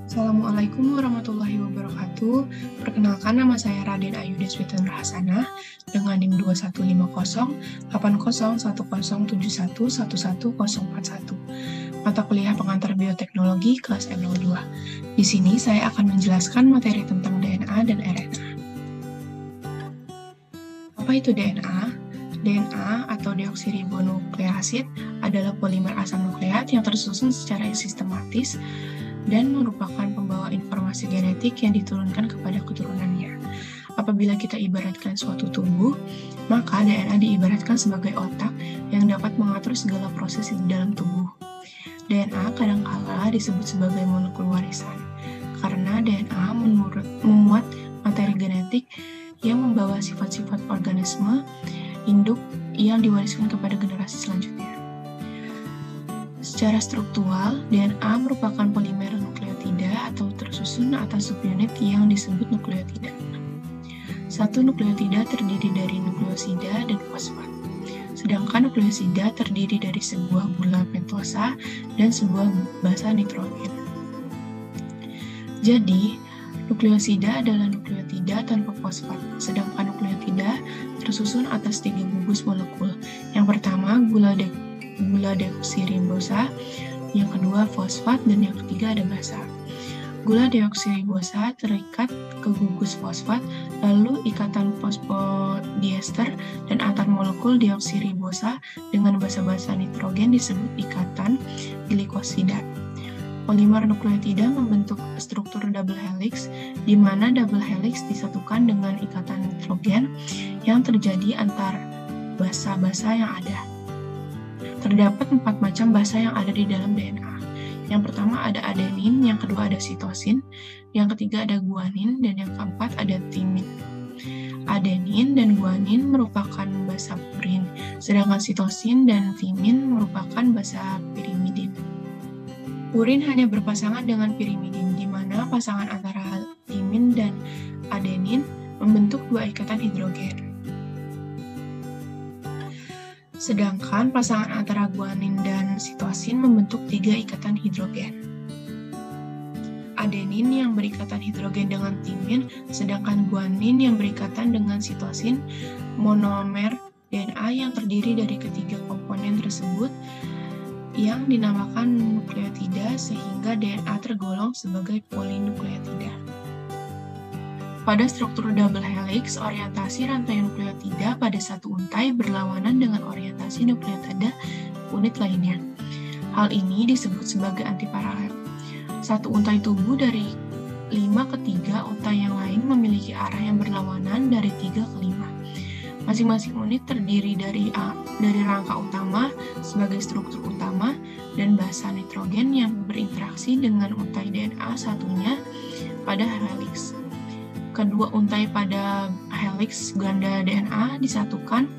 Assalamualaikum warahmatullahi wabarakatuh. Perkenalkan, nama saya Raden Ayu Deswita Nurhasanah dengan NIM 21508010711141. Mata kuliah pengantar bioteknologi kelas M02. Di sini saya akan menjelaskan materi tentang DNA dan RNA. Apa itu DNA? DNA atau deoksiribonukleasid adalah polimer asam nukleat yang tersusun secara sistematis dan merupakan pembawa informasi genetik yang diturunkan kepada keturunannya. Apabila kita ibaratkan suatu tubuh, maka DNA diibaratkan sebagai otak yang dapat mengatur segala proses di dalam tubuh. DNA kadangkala disebut sebagai molekul warisan, karena DNA memuat materi genetik yang membawa sifat-sifat organisme induk yang diwariskan kepada generasi selanjutnya. Secara struktural, DNA merupakan polimer nukleotida atau tersusun atas subunit yang disebut nukleotida. Satu nukleotida terdiri dari nukleosida dan fosfat, sedangkan nukleosida terdiri dari sebuah gula pentosa dan sebuah basa nitrogen. Jadi, nukleosida adalah nukleotida tanpa fosfat, sedangkan nukleotida tersusun atas 3 gugus molekul. Yang pertama, gula deoksiribosa, yang kedua fosfat, dan yang ketiga ada basa. Gula deoksiribosa terikat ke gugus fosfat, lalu ikatan fosfodiester dan antar molekul deoksiribosa dengan basa-basa nitrogen disebut ikatan glikosida. Polimer nukleotida membentuk struktur double helix, di mana double helix disatukan dengan ikatan nitrogen yang terjadi antar basa-basa yang ada. Terdapat 4 macam basa yang ada di dalam DNA. Yang pertama ada adenin, yang kedua ada sitosin, yang ketiga ada guanin, dan yang keempat ada timin. Adenin dan guanin merupakan basa purin, sedangkan sitosin dan timin merupakan basa pirimidin. Purin hanya berpasangan dengan pirimidin, di mana pasangan antara timin dan adenin membentuk 2 ikatan hidrogen. Sedangkan pasangan antara guanin dan sitosin membentuk 3 ikatan hidrogen. Adenin yang berikatan hidrogen dengan timin, sedangkan guanin yang berikatan dengan sitosin. Monomer DNA yang terdiri dari ketiga komponen tersebut yang dinamakan nukleotida, sehingga DNA tergolong sebagai polinukleotida. Pada struktur double helix, orientasi rantai nukleotida pada satu untai berlawanan dengan orientasi nukleotida unit lainnya. Hal ini disebut sebagai antiparalel. Satu untai tubuh dari 5 ke 3 untai yang lain memiliki arah yang berlawanan dari 3 ke 5. Masing-masing unit terdiri dari rangka utama sebagai struktur utama dan basa nitrogen yang berinteraksi dengan untai DNA satunya pada helix. Kedua untai pada helix ganda DNA disatukan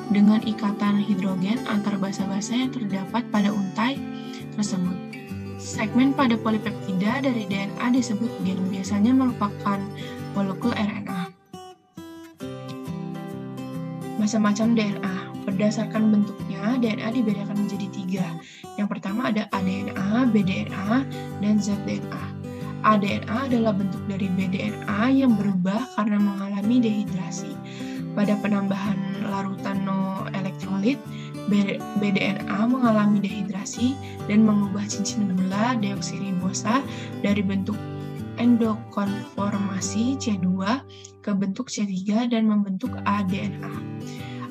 dengan ikatan hidrogen antar basa-basa yang terdapat pada untai tersebut. Segmen pada polipeptida dari DNA disebut gen, biasanya merupakan molekul RNA. Macam-macam DNA. Berdasarkan bentuknya, DNA dibedakan menjadi 3. Yang pertama ada aDNA, bDNA, dan zDNA. aDNA adalah bentuk dari bDNA yang berubah karena mengalami dehidrasi. Pada penambahan larutan no-elektrolit, bDNA mengalami dehidrasi dan mengubah cincin gula deoksiribosa dari bentuk endokonformasi C2 ke bentuk C3 dan membentuk aDNA.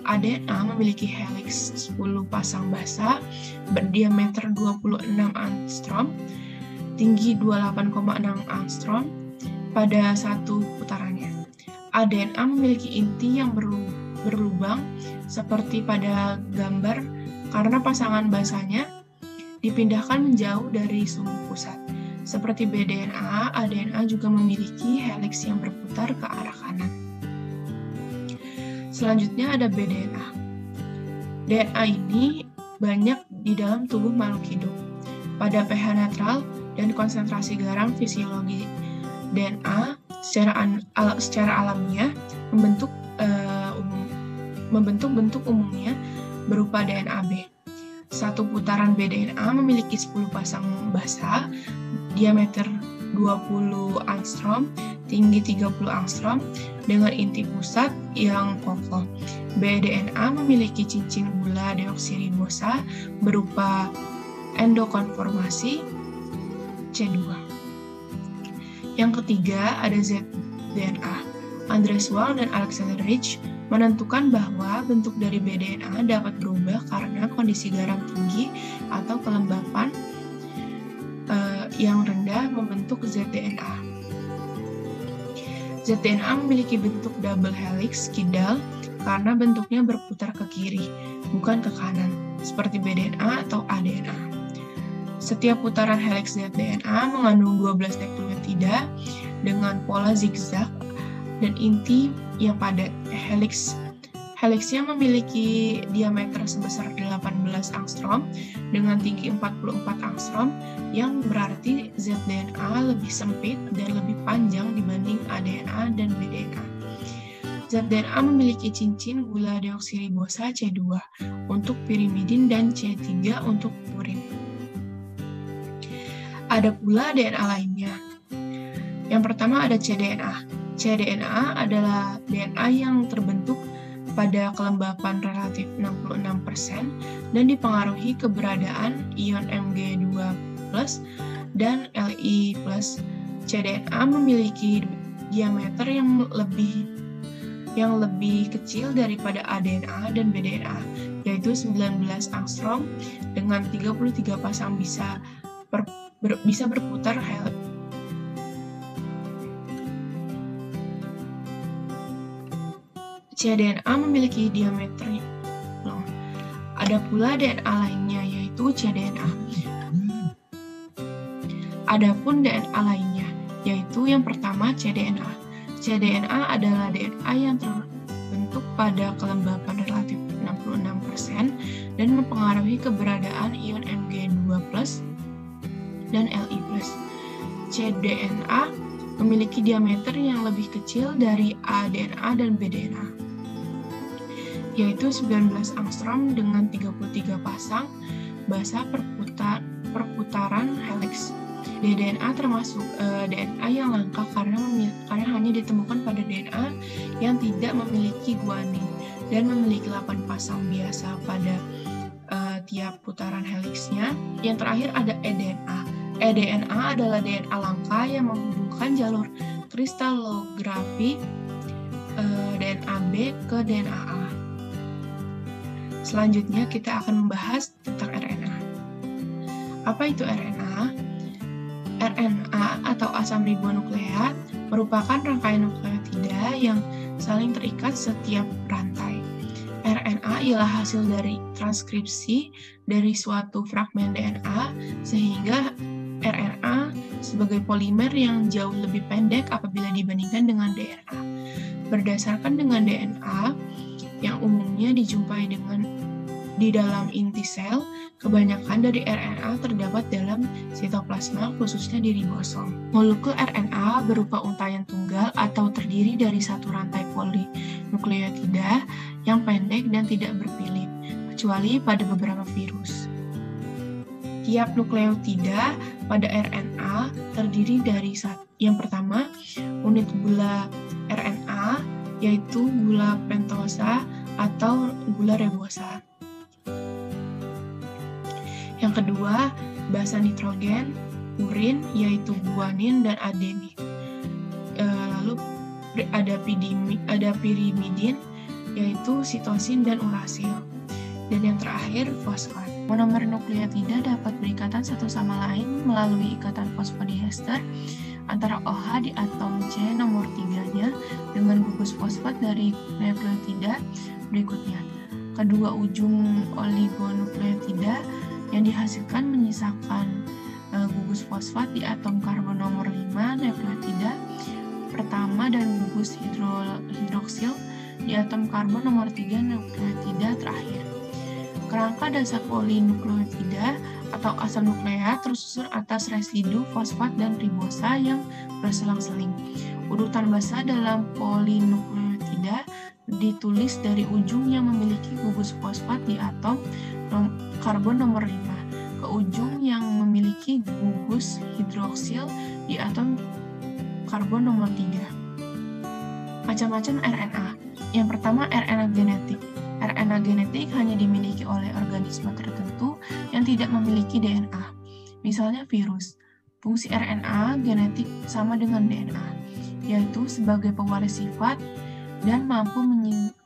aDNA memiliki helix 10 pasang basa berdiameter 26 angstrom, tinggi 28,6 angstrom pada satu putarannya. aDNA memiliki inti yang berlubang seperti pada gambar karena pasangan basanya dipindahkan menjauh dari sumbu pusat. Seperti bDNA, aDNA juga memiliki helix yang berputar ke arah kanan. Selanjutnya ada bDNA. DNA ini banyak di dalam tubuh makhluk hidup. Pada pH netral dan konsentrasi garam fisiologi, DNA secara alamiah membentuk bentuk umumnya berupa DNA B. Satu putaran bDNA memiliki 10 pasang basa diameter 20 angstrom, tinggi 30 angstrom, dengan inti pusat yang kokoh. BDNA memiliki cincin gula deoksiribosa berupa endokonformasi C2. Yang ketiga ada ZDNA. Andreas Wang dan Alexander Rich menentukan bahwa bentuk dari BDNA dapat berubah karena kondisi garam tinggi atau kelembapan yang rendah membentuk ZDNA. ZDNA memiliki bentuk double helix kidal karena bentuknya berputar ke kiri, bukan ke kanan, seperti BDNA atau ADNA. Setiap putaran helix ZDNA mengandung 12 nukleotida dengan pola zigzag dan inti yang padat. Helixnya memiliki diameter sebesar 18 angstrom dengan tinggi 44 angstrom, yang berarti ZDNA lebih sempit dan lebih panjang dibanding ADNA dan BDNA. ZDNA memiliki cincin gula deoksiribosa C2 untuk pirimidin dan C3 untuk purin. Ada pula DNA lainnya. Yang pertama ada cDNA. cDNA adalah DNA yang terbentuk pada kelembapan relatif 66% dan dipengaruhi keberadaan ion Mg2+ dan Li+. cDNA memiliki diameter yang lebih kecil daripada ADNA dan BDNA, yaitu 19 angstrom dengan 33 pasang bisa berputar helix. cDNA memiliki diameter. Ada pula DNA lainnya, yaitu cDNA. Adapun DNA lainnya, yaitu yang pertama cDNA. cDNA adalah DNA yang terbentuk pada kelembapan relatif 66% dan mempengaruhi keberadaan ion Mg2+ dan Li+. cDNA memiliki diameter yang lebih kecil dari ADNA dan BDNA, yaitu 19 angstrom dengan 33 pasang basa perputaran helix. DNA termasuk DNA yang langka karena hanya ditemukan pada DNA yang tidak memiliki guanin dan memiliki 8 pasang biasa pada tiap putaran helixnya. Yang terakhir ada eDNA. eDNA adalah DNA langka yang menghubungkan jalur kristalografi DNA B ke DNA A. Selanjutnya kita akan membahas tentang RNA. Apa itu RNA? RNA atau asam ribonukleat merupakan rangkaian nukleotida yang saling terikat setiap rantai. RNA ialah hasil dari transkripsi dari suatu fragmen DNA, sehingga RNA sebagai polimer yang jauh lebih pendek apabila dibandingkan dengan DNA. Berdasarkan dengan DNA yang umumnya dijumpai di dalam inti sel, kebanyakan dari RNA terdapat dalam sitoplasma, khususnya di ribosom. Molekul RNA berupa untayan tunggal atau terdiri dari satu rantai polinukleotida yang pendek dan tidak berpilin, kecuali pada beberapa virus. Tiap nukleotida pada RNA terdiri dari yang pertama, unit gula RNA, yaitu gula pentosa atau gula ribosa. Yang kedua, basa nitrogen, urin, yaitu guanin dan adenin. Lalu ada pirimidin, yaitu sitosin dan urasil. Dan yang terakhir, fosfat. Monomer nukleotida dapat berikatan satu sama lain melalui ikatan fosfodiester antara OH di atom C nomor 3-nya dengan gugus fosfat dari nukleotida berikutnya. Kedua ujung oligonukleotida yang dihasilkan menyisakan gugus fosfat di atom karbon nomor 5 nukleotida pertama dan gugus hidroksil di atom karbon nomor 3 nukleotida terakhir. Kerangka dasar polinukleotida atau asam nukleat tersusun atas residu fosfat dan ribosa yang berselang-seling. Urutan basa dalam polinukleotida ditulis dari ujung yang memiliki gugus fosfat di atom karbon nomor 5 ke ujung yang memiliki memiliki gugus hidroksil di atom karbon nomor 3. Macam-macam RNA. Yang pertama, RNA genetik. RNA genetik hanya dimiliki oleh organisme tertentu yang tidak memiliki DNA. Misalnya virus. Fungsi RNA genetik sama dengan DNA, yaitu sebagai pewaris sifat dan mampu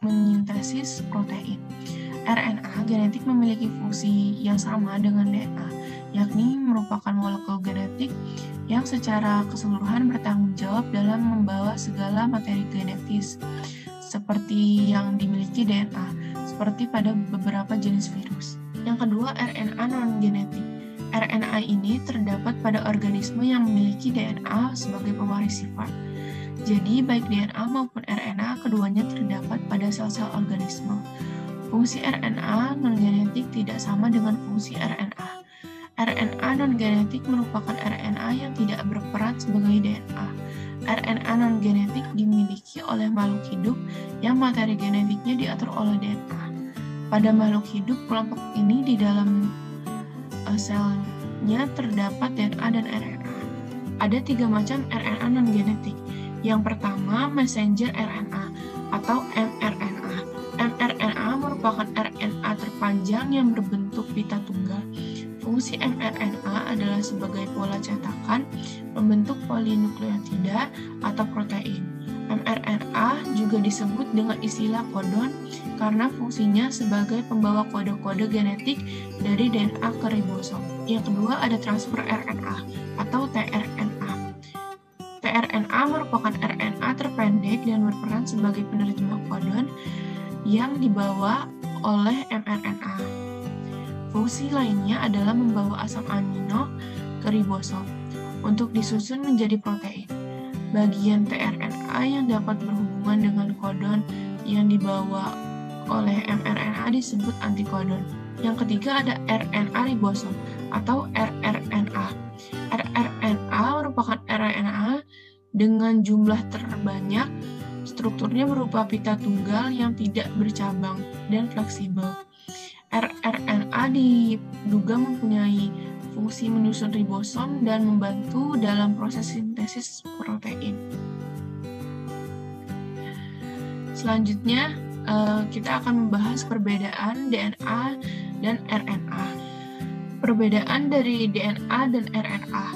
menyintesis protein. RNA genetik memiliki fungsi yang sama dengan DNA, yakni merupakan molekul genetik yang secara keseluruhan bertanggung jawab dalam membawa segala materi genetis, seperti yang dimiliki DNA, seperti pada beberapa jenis virus. Yang kedua, RNA non-genetik. RNA ini terdapat pada organisme yang memiliki DNA sebagai pewaris sifat. Jadi, baik DNA maupun RNA keduanya terdapat pada sel-sel organisme. Fungsi RNA non-genetik tidak sama dengan fungsi RNA. RNA non-genetik merupakan RNA yang tidak berperan sebagai DNA. RNA non-genetik dimiliki oleh makhluk hidup yang materi genetiknya diatur oleh DNA. Pada makhluk hidup, kelompok ini di dalam selnya terdapat DNA dan RNA. Ada 3 macam RNA non-genetik. Yang pertama, messenger RNA atau mRNA. mRNA merupakan RNA terpanjang yang berbentuk pita tunggal. Fungsi mRNA adalah sebagai pola cetakan membentuk polinukleotida atau protein. mRNA juga disebut dengan istilah kodon karena fungsinya sebagai pembawa kode-kode genetik dari DNA ke ribosom. Yang kedua, ada transfer RNA atau tRNA. tRNA merupakan RNA terpendek dan berperan sebagai penerjemah kodon yang dibawa oleh mRNA. Fungsi lainnya adalah membawa asam amino ke ribosom untuk disusun menjadi protein. Bagian tRNA yang dapat berhubungan dengan kodon yang dibawa oleh mRNA disebut antikodon. Yang ketiga ada RNA ribosom atau rRNA. rRNA merupakan RNA dengan jumlah terbanyak. Strukturnya berupa pita tunggal yang tidak bercabang dan fleksibel. rRNA diduga mempunyai fungsi menyusun ribosom dan membantu dalam proses sintesis protein. Selanjutnya, kita akan membahas perbedaan DNA dan RNA. Perbedaan dari DNA dan RNA.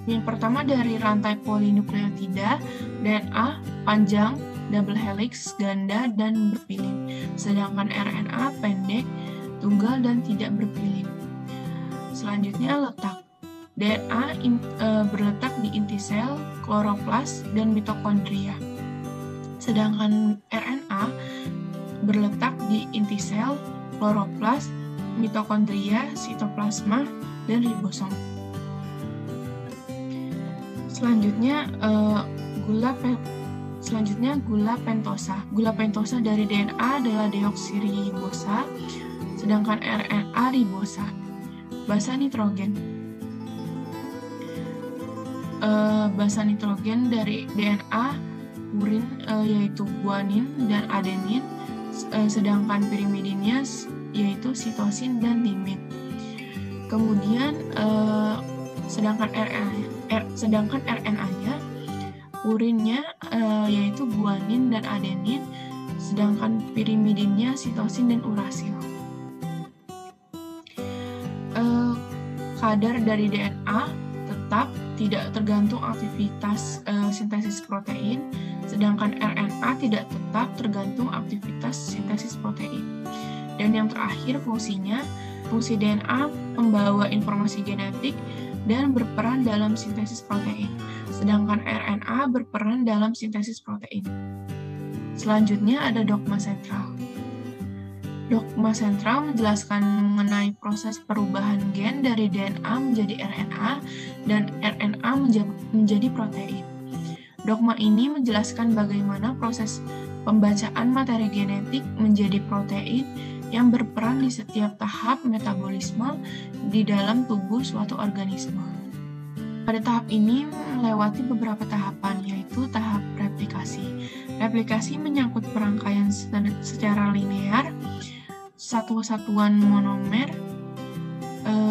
Yang pertama dari rantai polinukleotida, DNA panjang, double helix, ganda, dan berpilin. Sedangkan RNA pendek, tunggal, dan tidak berpilin. Selanjutnya letak. DNA berletak di inti sel, kloroplas, dan mitokondria. Sedangkan RNA berletak di inti sel, kloroplas, mitokondria, sitoplasma, dan ribosom. Selanjutnya gula pentosa. Gula pentosa dari DNA adalah deoksiribosa, sedangkan RNA ribosa. Basa nitrogen. Basa nitrogen dari DNA urin yaitu guanin dan adenin, sedangkan pirimidinnya yaitu sitosin dan timin. Kemudian sedangkan RNA-nya urinnya yaitu guanin dan adenin, sedangkan pirimidinnya sitosin dan urasil. Kadar dari DNA tetap tidak tergantung aktivitas sintesis protein, sedangkan RNA tidak tetap tergantung aktivitas sintesis protein. Dan yang terakhir fungsi DNA membawa informasi genetik dan berperan dalam sintesis protein, sedangkan RNA berperan dalam sintesis protein. Selanjutnya ada dogma sentral. Dogma sentral menjelaskan mengenai proses perubahan gen dari DNA menjadi RNA dan RNA menjadi protein. Dogma ini menjelaskan bagaimana proses pembacaan materi genetik menjadi protein yang berperan di setiap tahap metabolisme di dalam tubuh suatu organisme. Pada tahap ini melewati beberapa tahapan, yaitu tahap replikasi. Replikasi menyangkut perangkaian secara linear satu-satuan monomer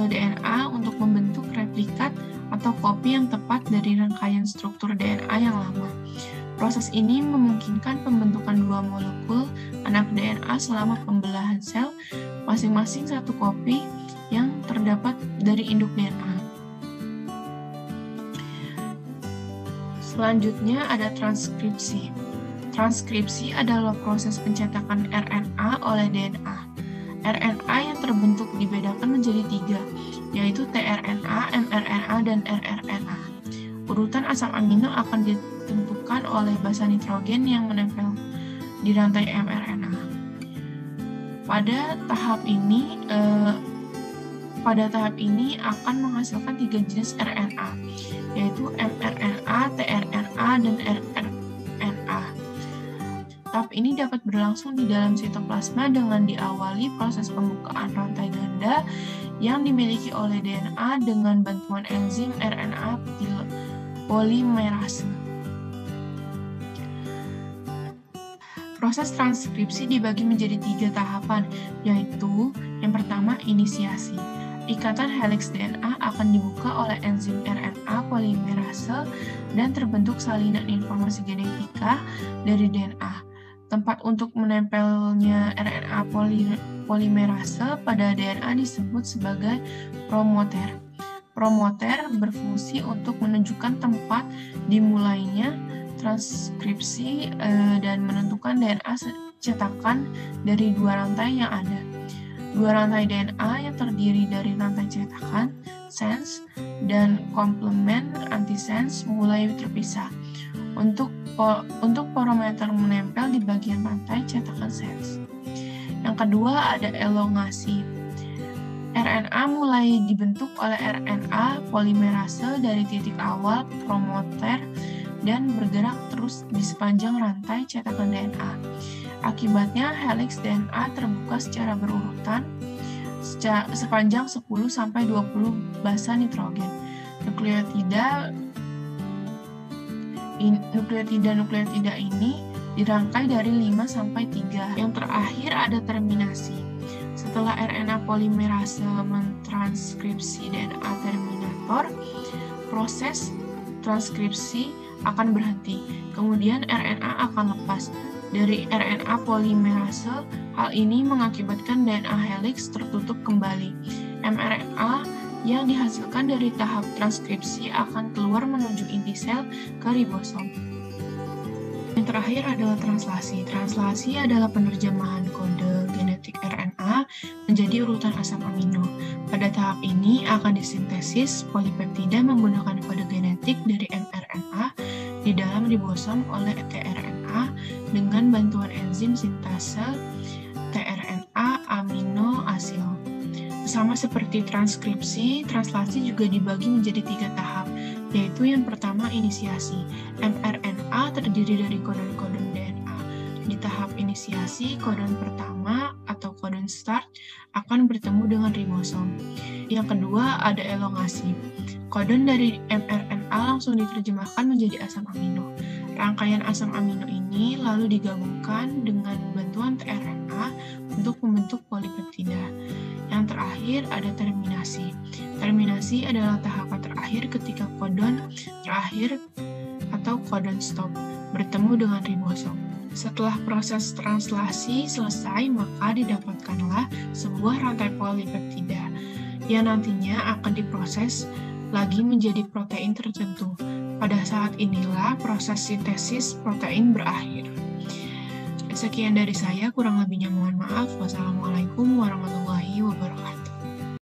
DNA untuk membentuk replikat atau kopi yang tepat dari rangkaian struktur DNA yang lama. Proses ini memungkinkan pembentukan dua molekul anak DNA selama pembelahan sel, masing-masing satu kopi yang terdapat dari induk DNA. Selanjutnya ada transkripsi. Transkripsi adalah proses pencetakan RNA oleh DNA. RNA yang terbentuk dibedakan menjadi 3, yaitu tRNA, mRNA, dan rRNA. Urutan asam amino akan ditentukan oleh basa nitrogen yang menempel di rantai mRNA. Pada tahap ini akan menghasilkan 3 jenis RNA, yaitu mRNA, tRNA, dan rRNA. Tahap ini dapat berlangsung di dalam sitoplasma dengan diawali proses pembukaan rantai ganda yang dimiliki oleh DNA dengan bantuan enzim RNA polimerase. Proses transkripsi dibagi menjadi 3 tahapan, yaitu yang pertama inisiasi. Ikatan helix DNA akan dibuka oleh enzim RNA polimerase dan terbentuk salinan informasi genetika dari DNA. Tempat untuk menempelnya RNA polimerase pada DNA disebut sebagai promoter. Promoter berfungsi untuk menunjukkan tempat dimulainya transkripsi dan menentukan DNA cetakan dari 2 rantai yang ada. 2 rantai DNA yang terdiri dari rantai cetakan, sense, dan komplement antisense mulai terpisah. Untuk promoter menempel di bagian rantai cetakan sense. Yang kedua ada elongasi. RNA mulai dibentuk oleh RNA polimerase dari titik awal promoter dan bergerak terus di sepanjang rantai cetakan DNA. Akibatnya helix DNA terbuka secara berurutan sepanjang 10-20 basa nitrogen. Nukleotida ini dirangkai dari 5-3. Yang terakhir ada terminasi. Setelah RNA polimerase mentranskripsi DNA terminator, proses transkripsi akan berhenti. Kemudian RNA akan lepas dari RNA polimerase. Hal ini mengakibatkan DNA helix tertutup kembali. mRNA yang dihasilkan dari tahap transkripsi akan keluar menuju inti sel ke ribosom. Yang terakhir adalah translasi. Translasi adalah penerjemahan kode genetik RNA menjadi urutan asam amino. Pada tahap ini akan disintesis polipeptida menggunakan kode genetik dari mRNA di dalam ribosom oleh tRNA dengan bantuan enzim sintase tRNA amino asil. Sama seperti transkripsi, translasi juga dibagi menjadi 3 tahap, yaitu yang pertama inisiasi. mRNA terdiri dari kodon-kodon DNA. Di tahap inisiasi, kodon pertama atau kodon start akan bertemu dengan ribosom. Yang kedua ada elongasi. Kodon dari mRNA langsung diterjemahkan menjadi asam amino. Rangkaian asam amino ini lalu digabungkan dengan bantuan tRNA untuk membentuk polipeptida. Yang terakhir ada terminasi. Terminasi adalah tahapan terakhir ketika kodon terakhir atau kodon stop bertemu dengan ribosom. Setelah proses translasi selesai, maka didapatkanlah sebuah rantai polipeptida yang nantinya akan diproses lagi menjadi protein tertentu. Pada saat inilah proses sintesis protein berakhir. Sekian dari saya, kurang lebihnya mohon maaf. Wassalamualaikum warahmatullahi wabarakatuh.